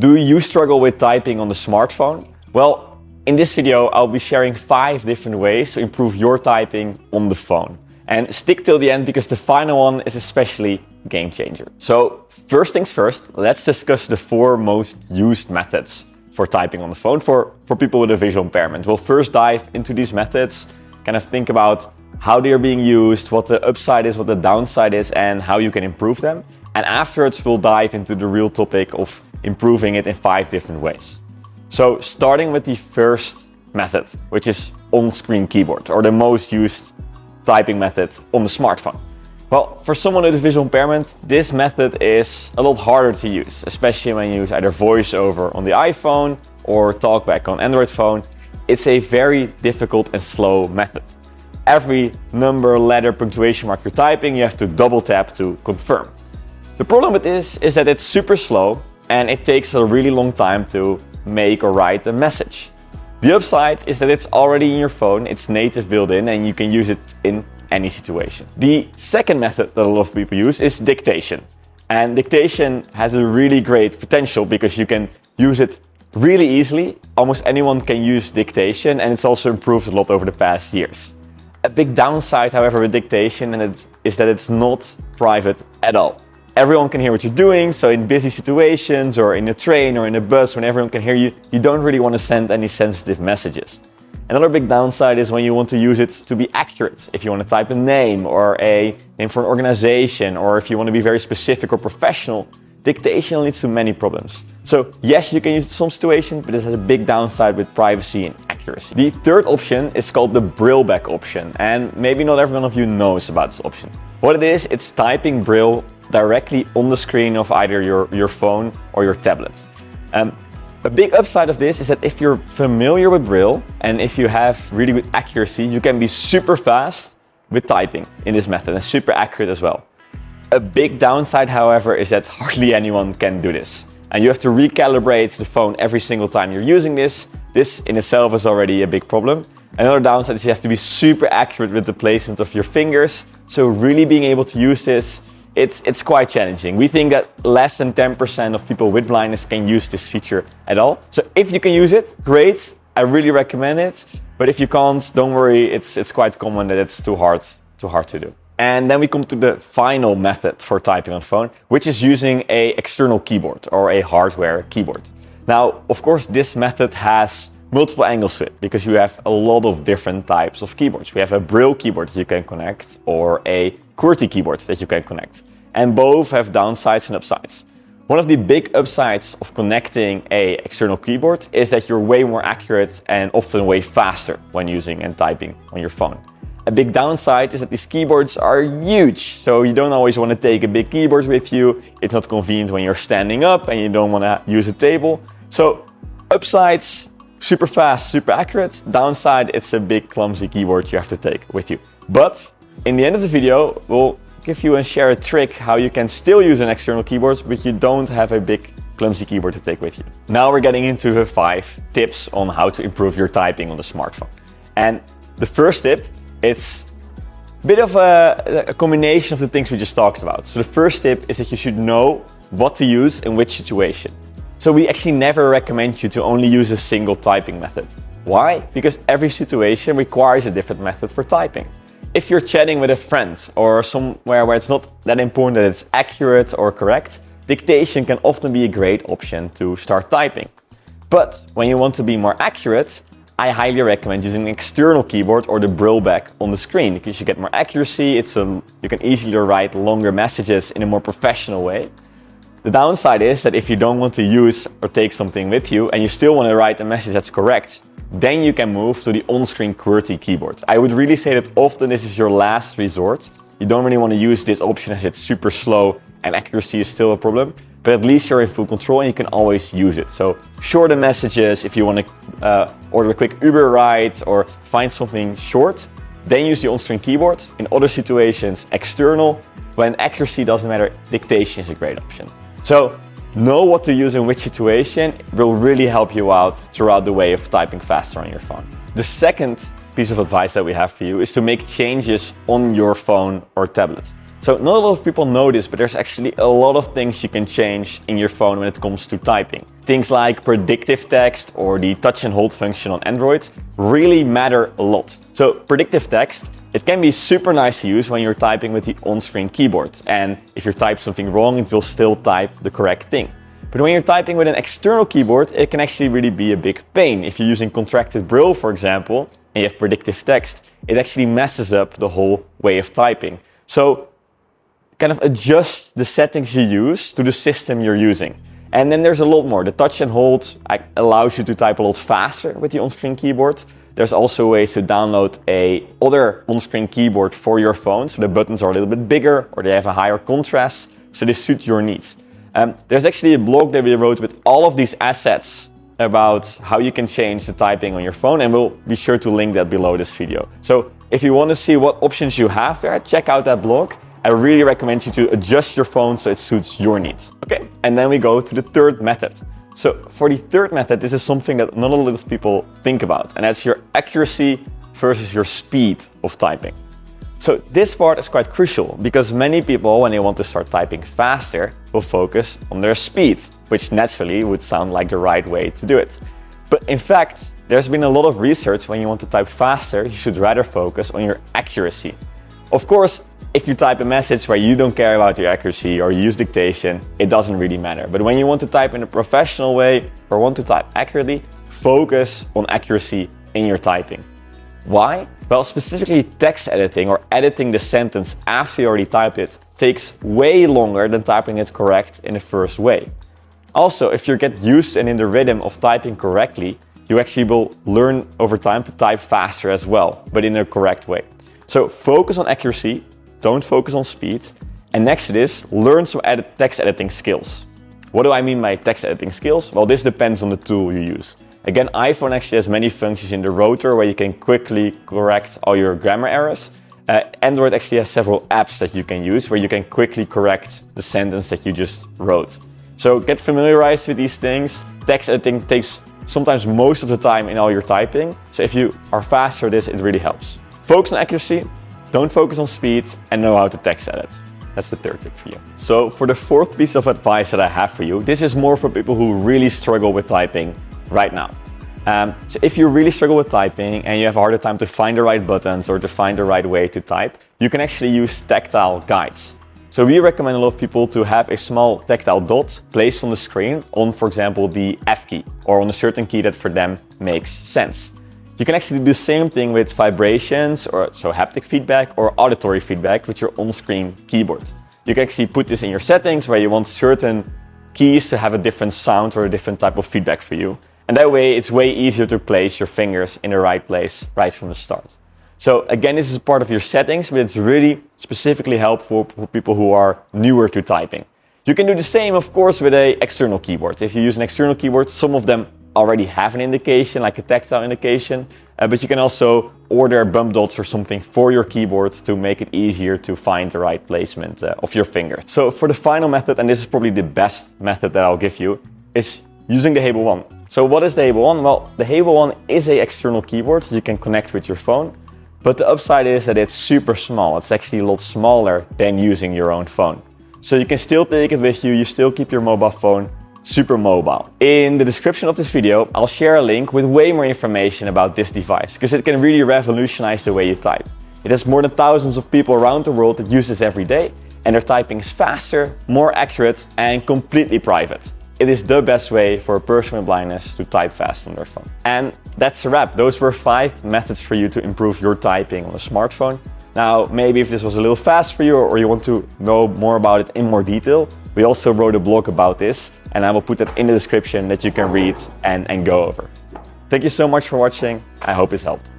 Do you struggle with typing on the smartphone? Well, in this video, I'll be sharing 5 different ways to improve your typing on the phone. And stick till the end because the final one is especially game changer. So first things first, let's discuss the 4 most used methods for typing on the phone for people with a visual impairment. We'll first dive into these methods, kind of think about how they are being used, what the upside is, what the downside is, and how you can improve them. And afterwards, we'll dive into the real topic of improving it in 5 different ways. So starting with the first method, which is on-screen keyboard, or the most used typing method on the smartphone. Well, for someone with a visual impairment, this method is a lot harder to use, especially when you use either voiceover on the iPhone or talkback on Android phone. It's a very difficult and slow method. Every number, letter, punctuation mark you're typing, you have to double tap to confirm. The problem with this is that it's super slow and it takes a really long time to make or write a message. The upside is that it's already in your phone, it's native built-in, and you can use it in any situation. The second method that a lot of people use is dictation. And dictation has a really great potential because you can use it really easily. Almost anyone can use dictation, and it's also improved a lot over the past years. A big downside, however, with dictation is that it's not private at all. Everyone can hear what you're doing, so in busy situations or in a train or in a bus, when everyone can hear you, you don't really want to send any sensitive messages. Another big downside is when you want to use it to be accurate. If you want to type a name or a name for an organization, or if you want to be very specific or professional, dictation leads to many problems. So yes, you can use it in some situations, but this has a big downside with privacy and accuracy. The third option is called the Braille back option, and maybe not every one of you knows about this option. What it is, it's typing Braille directly on the screen of either your phone or your tablet. A big upside of this is that if you're familiar with Braille and if you have really good accuracy, you can be super fast with typing in this method and super accurate as well. A big downside, however, is that hardly anyone can do this. And you have to recalibrate the phone every single time you're using this. This in itself is already a big problem. Another downside is you have to be super accurate with the placement of your fingers. So really being able to use this, it's quite challenging. We think that less than 10% of people with blindness can use this feature at all. So if you can use it, great. I really recommend it. But if you can't, don't worry. It's quite common that it's too hard to do. And then we come to the final method for typing on phone, which is using an external keyboard or a hardware keyboard. Now, of course, this method has multiple angles to it because you have a lot of different types of keyboards. We have a Braille keyboard that you can connect or a QWERTY keyboard that you can connect. And both have downsides and upsides. One of the big upsides of connecting an external keyboard is that you're way more accurate and often way faster when using and typing on your phone. A big downside is that these keyboards are huge, so you don't always want to take a big keyboard with you. It's not convenient when you're standing up and you don't want to use a table. So upsides, super fast, super accurate. Downside, it's a big clumsy keyboard you have to take with you. But in the end of the video, we'll give you and share a trick how you can still use an external keyboard, but you don't have a big clumsy keyboard to take with you. Now we're getting into the 5 tips on how to improve your typing on the smartphone. And the first tip, it's a bit of a combination of the things we just talked about. So the first tip is that you should know what to use in which situation. So we actually never recommend you to only use a single typing method. Why? Because every situation requires a different method for typing. If you're chatting with a friend or somewhere where it's not that important that it's accurate or correct, dictation can often be a great option to start typing. But when you want to be more accurate, I highly recommend using an external keyboard or the Braille back on the screen because you get more accuracy, you can easily write longer messages in a more professional way. The downside is that if you don't want to use or take something with you and you still want to write a message that's correct, then you can move to the on-screen QWERTY keyboard. I would really say that often this is your last resort. You don't really want to use this option as it's super slow and accuracy is still a problem, but at least you're in full control and you can always use it. So shorter messages, if you want to order a quick Uber ride or find something short, then use the on-screen keyboard. In other situations, external. When accuracy doesn't matter, dictation is a great option. So know what to use in which situation will really help you out throughout the way of typing faster on your phone. The second piece of advice that we have for you is to make changes on your phone or tablet. So not a lot of people know this, but there's actually a lot of things you can change in your phone when it comes to typing. Things like predictive text or the touch and hold function on Android really matter a lot. So predictive text, it can be super nice to use when you're typing with the on-screen keyboard. And if you type something wrong, it will still type the correct thing. But when you're typing with an external keyboard, it can actually really be a big pain. If you're using contracted Braille, for example, and you have predictive text, it actually messes up the whole way of typing. So kind of adjust the settings you use to the system you're using. And then there's a lot more. The touch and hold allows you to type a lot faster with the on-screen keyboard. There's also ways to download other on-screen keyboard for your phone, so the buttons are a little bit bigger or they have a higher contrast, so they suit your needs. There's actually a blog that we wrote with all of these assets about how you can change the typing on your phone, and we'll be sure to link that below this video. So if you want to see what options you have there, check out that blog. I really recommend you to adjust your phone so it suits your needs. Okay, and then we go to the third method. So for the third method, this is something that not a lot of people think about, and that's your accuracy versus your speed of typing. So this part is quite crucial because many people, when they want to start typing faster, will focus on their speed, which naturally would sound like the right way to do it. But in fact, there's been a lot of research when you want to type faster, you should rather focus on your accuracy. Of course, if you type a message where you don't care about your accuracy or you use dictation, it doesn't really matter. But when you want to type in a professional way or want to type accurately, focus on accuracy in your typing. Why? Well, specifically text editing or editing the sentence after you already typed it takes way longer than typing it correct in the first way. Also, if you get used and in the rhythm of typing correctly, you actually will learn over time to type faster as well, but in a correct way. So focus on accuracy, don't focus on speed. And next to this, learn some text editing skills. What do I mean by text editing skills? Well, this depends on the tool you use. Again, iPhone actually has many functions in the rotor where you can quickly correct all your grammar errors. Android actually has several apps that you can use where you can quickly correct the sentence that you just wrote. So get familiarized with these things. Text editing takes sometimes most of the time in all your typing. So if you are fast for this, it really helps. Focus on accuracy, don't focus on speed, and know how to text edit. That's the third tip for you. So for the fourth piece of advice that I have for you, this is more for people who really struggle with typing right now. So if you really struggle with typing and you have a harder time to find the right buttons or to find the right way to type, you can actually use tactile guides. So we recommend a lot of people to have a small tactile dot placed on the screen on, for example, the F key or on a certain key that for them makes sense. You can actually do the same thing with vibrations, or so haptic feedback or auditory feedback with your on-screen keyboard. You can actually put this in your settings where you want certain keys to have a different sound or a different type of feedback for you. And that way it's way easier to place your fingers in the right place right from the start. So again, this is part of your settings, but it's really specifically helpful for people who are newer to typing. You can do the same, of course, with an external keyboard. If you use an external keyboard, some of them already have an indication, like a tactile indication, but you can also order bump dots or something for your keyboard to make it easier to find the right placement of your finger. So for the final method, and this is probably the best method that I'll give you, is using the Hable One. So what is the Hable One? Well, the Hable One is an external keyboard that you can connect with your phone, but the upside is that it's super small. It's actually a lot smaller than using your own phone. So you can still take it with you, you still keep your mobile phone super mobile. In the description of this video, I'll share a link with way more information about this device because it can really revolutionize the way you type. It has more than thousands of people around the world that use this every day, and their typing is faster, more accurate, and completely private. It is the best way for a person with blindness to type fast on their phone. And that's a wrap. Those were 5 methods for you to improve your typing on a smartphone. Now, maybe if this was a little fast for you or you want to know more about it in more detail, we also wrote a blog about this, and I will put that in the description that you can read and go over. Thank you so much for watching. I hope this helped.